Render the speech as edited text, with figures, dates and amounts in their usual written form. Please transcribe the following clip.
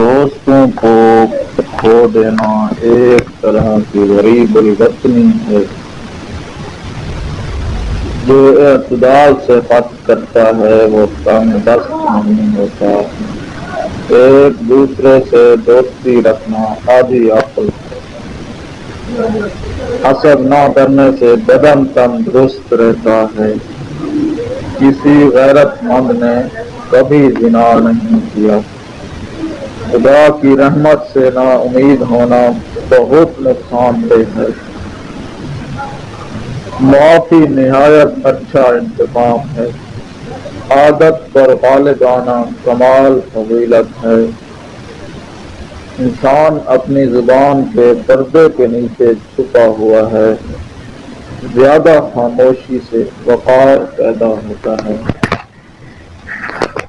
دوستوں کو کھو دینا ایک طرح کی غریب الوطنی ہے۔ جو اعتدال سے قصد کرتا ہے وہ تنگ دست نہیں ہوتا۔ ایک دوسرے سے دوستی رکھنا آدھی عقل ہے۔ حسد نہ کرنے سے بدن تندرست رہتا ہے۔ کسی غیرت مند نے کبھی زنا نہیں کیا۔ خدا کی رحمت سے نا امید ہونا بہت نقصان دہ ہے۔ معافی نہایت اچھا انتقام ہے۔ عادت پر غالب آنا کمال فضیلت ہے۔ انسان اپنی زبان کے پردے کے نیچے چھپا ہوا ہے۔ زیادہ خاموشی سے وقار پیدا ہوتا ہے۔